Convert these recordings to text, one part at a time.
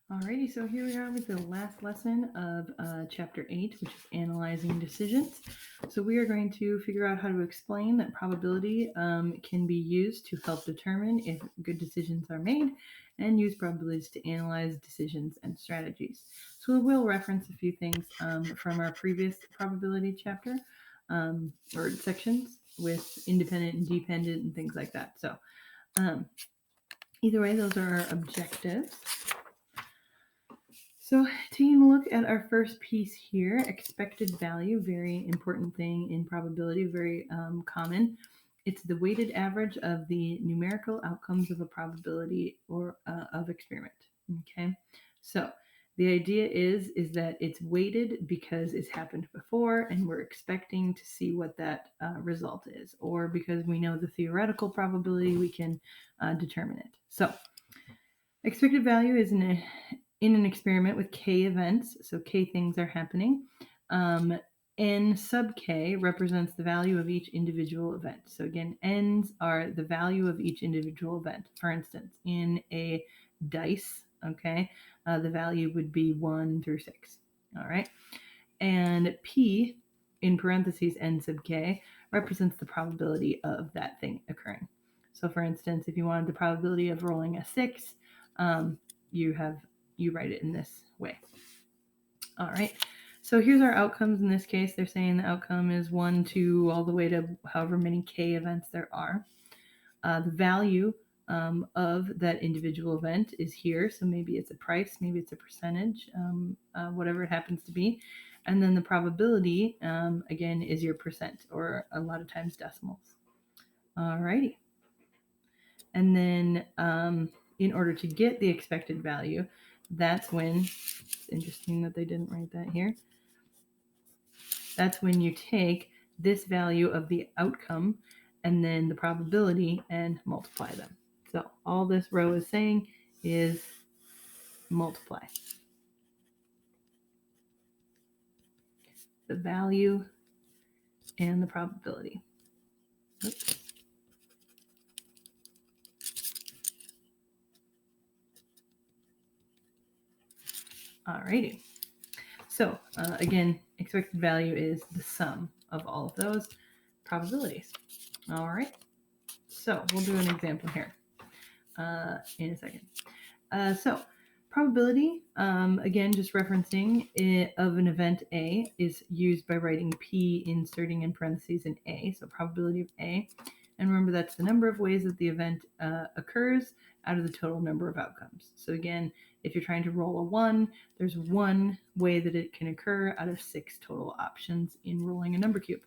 Alrighty, so here we are with the last lesson of Chapter 8, which is Analyzing Decisions. So we are going to figure out how to explain that probability can be used to help determine if good decisions are made and use probabilities to analyze decisions and strategies. So we will reference a few things from our previous probability chapter or sections with independent and dependent and things like that. So either way, those are our objectives. So taking a look at our first piece here, expected value, very important thing in probability, very common. It's the weighted average of the numerical outcomes of a probability or of experiment. Okay, so the idea is that it's weighted because it's happened before and we're expecting to see what that result is, or because we know the theoretical probability, we can determine it. So expected value is in an experiment with k events, so k things are happening. N sub k represents the value of each individual event. So again, n's are the value of each individual event. For instance, in a dice, okay, the value would be 1 through 6. All right. And p, in parentheses n sub k, represents the probability of that thing occurring. So for instance, if you wanted the probability of rolling a 6, you write it in this way. All right. So here's our outcomes in this case. They're saying the outcome is 1, 2, all the way to however many k events there are. The value of that individual event is here. So maybe it's a price, maybe it's a percentage, whatever it happens to be. And then the probability, again, is your percent, or a lot of times decimals. All righty. And then in order to get the expected value, that's when, it's interesting that they didn't write that here. That's when you take this value of the outcome and then the probability and multiply them. So all this row is saying is multiply the value and the probability. Oops. Alrighty. So again, expected value is the sum of all of those probabilities. All right. So we'll do an example here in a second. So probability, again, just referencing it, of an event A is used by writing P, inserting in parentheses an A, so probability of A. And remember, that's the number of ways that the event occurs out of the total number of outcomes. So again, if you're trying to roll a 1, there's one way that it can occur out of 6 total options in rolling a number cube.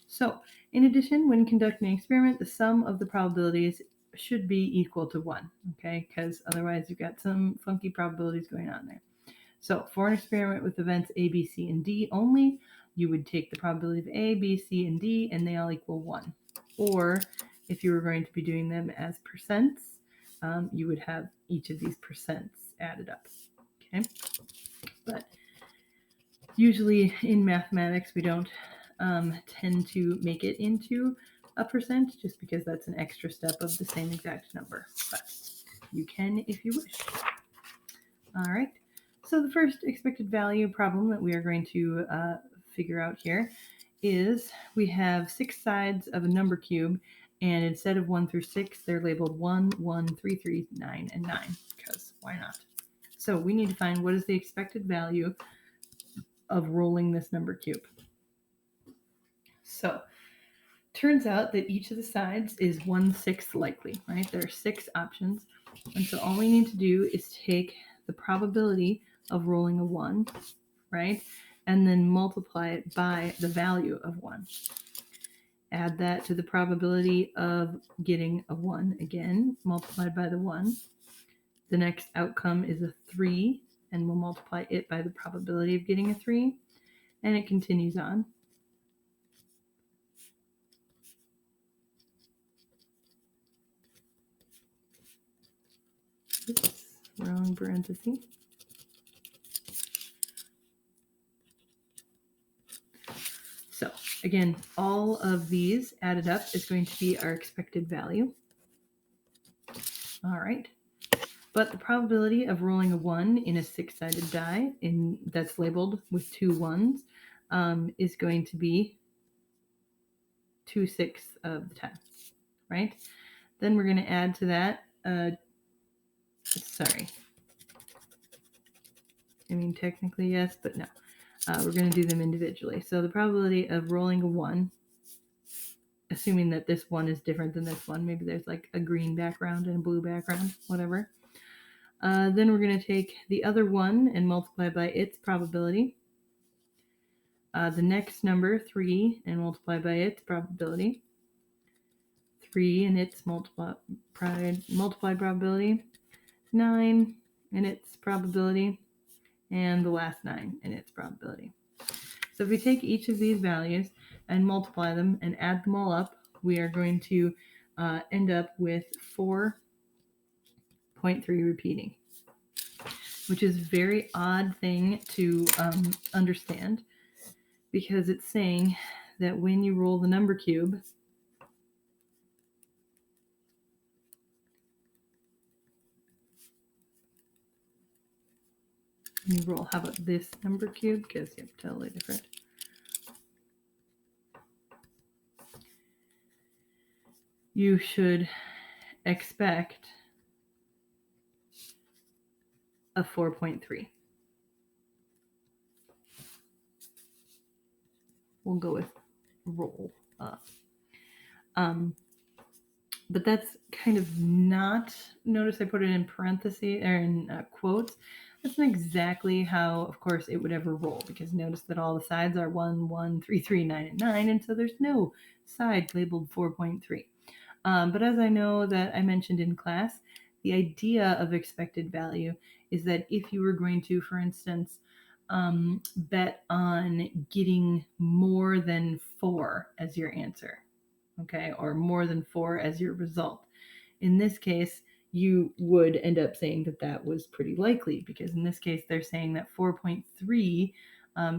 So in addition, when conducting an experiment, the sum of the probabilities should be equal to 1, okay? Because otherwise you've got some funky probabilities going on there. So for an experiment with events A, B, C, and D only, you would take the probability of A, B, C, and D, and they all equal 1. Or if you were going to be doing them as percents, you would have each of these percents added up, okay? But usually in mathematics, we don't tend to make it into a percent just because that's an extra step of the same exact number, but you can if you wish. All right, so the first expected value problem that we are going to figure out here is we have 6 sides of a number cube, and instead of 1 through 6, they're labeled 1, 1, 3, 3, 9, and 9, because why not? So we need to find what is the expected value of rolling this number cube. So turns out that each of the sides is 1/6 likely, right? There are 6 options. And so all we need to do is take the probability of rolling a 1, right? And then multiply it by the value of 1. Add that to the probability of getting a 1 again, multiplied by the 1. The next outcome is a 3, and we'll multiply it by the probability of getting a 3. And it continues on. Oops, wrong parenthesis. So again, all of these added up is going to be our expected value. All right. But the probability of rolling a 1 in a 6-sided die that's labeled with 2 1s is going to be 2/6 of the time, right? Then we're going to add to that, technically yes, but no. We're going to do them individually. So the probability of rolling a 1, assuming that this one is different than this one, maybe there's like a green background and a blue background, whatever. Then we're going to take the other 1 and multiply by its probability. The next number, 3, and multiply by its probability. 3 and its multiplied probability. 9 and its probability. And the last 9 and its probability. So if we take each of these values and multiply them and add them all up, we are going to end up with 4.3 repeating, which is a very odd thing to understand, because it's saying that when you roll the number cube, how about this number cube? Because it's totally different. You should expect a 4.3. We'll go with roll up. But that's kind of not, notice I put it in parentheses or in quotes. That's not exactly how, of course, it would ever roll, because notice that all the sides are 1, 1, 3, 3, 9, and 9, and so there's no side labeled 4.3. But as I know that I mentioned in class, the idea of expected value is that if you were going to, for instance, bet on getting more than 4 as your answer, okay, or more than 4 as your result, in this case, you would end up saying that that was pretty likely, because in this case, they're saying that 4.3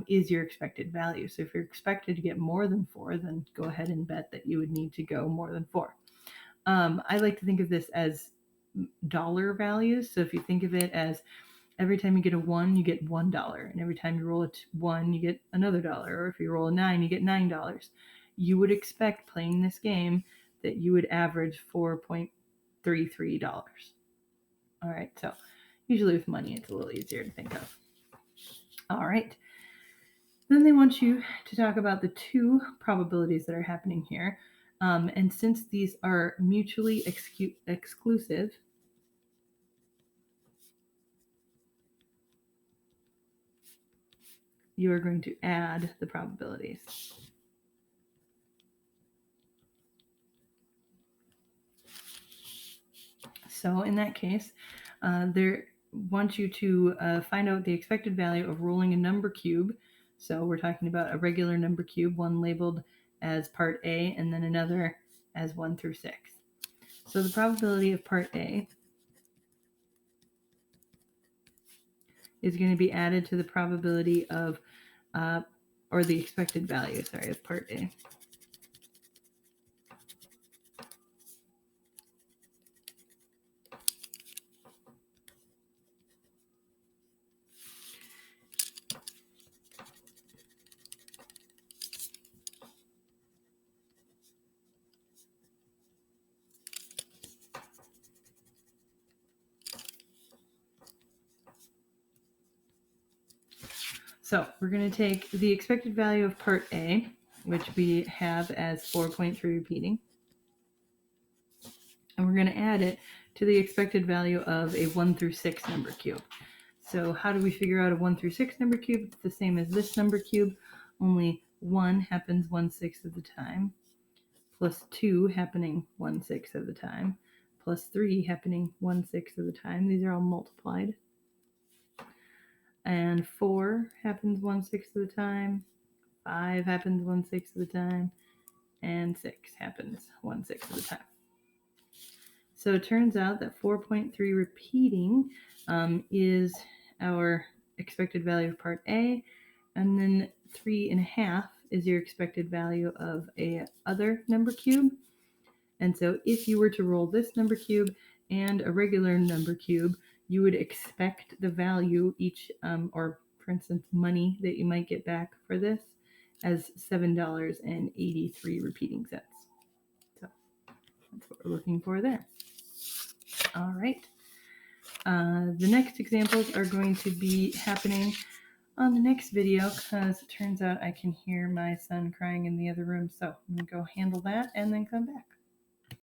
is your expected value. So if you're expected to get more than 4, then go ahead and bet that you would need to go more than 4. I like to think of this as dollar values. So if you think of it as every time you get a 1, you get $1, and every time you roll a 1, you get another dollar, or if you roll a 9, you get $9. You would expect, playing this game, that you would average $4.33. All right, so usually with money, it's a little easier to think of. All right. Then they want you to talk about the 2 probabilities that are happening here. And since these are mutually exclusive, you are going to add the probabilities. So in that case, they want you to find out the expected value of rolling a number cube. So we're talking about a regular number cube, one labeled as part A and then another as 1 through 6. So the probability of part A is going to be added to the probability of, or the expected value, of part A. So we're going to take the expected value of part A, which we have as 4.3 repeating, and we're going to add it to the expected value of a 1 through 6 number cube. So how do we figure out a 1 through 6 number cube? It's the same as this number cube, only 1 happens 1/6 of the time, plus 2 happening 1/6 of the time, plus 3 happening 1/6 of the time. These are all multiplied. And 4 happens 1/6 of the time, 5 happens 1/6 of the time, and 6 happens 1/6 of the time. So it turns out that 4.3 repeating is our expected value of part A, and then 3.5 is your expected value of a other number cube. And so if you were to roll this number cube and a regular number cube, you would expect the value each, or for instance, money that you might get back for this as $7.83 repeating cents. So that's what we're looking for there. All right. The next examples are going to be happening on the next video because it turns out I can hear my son crying in the other room. So I'm going to go handle that and then come back.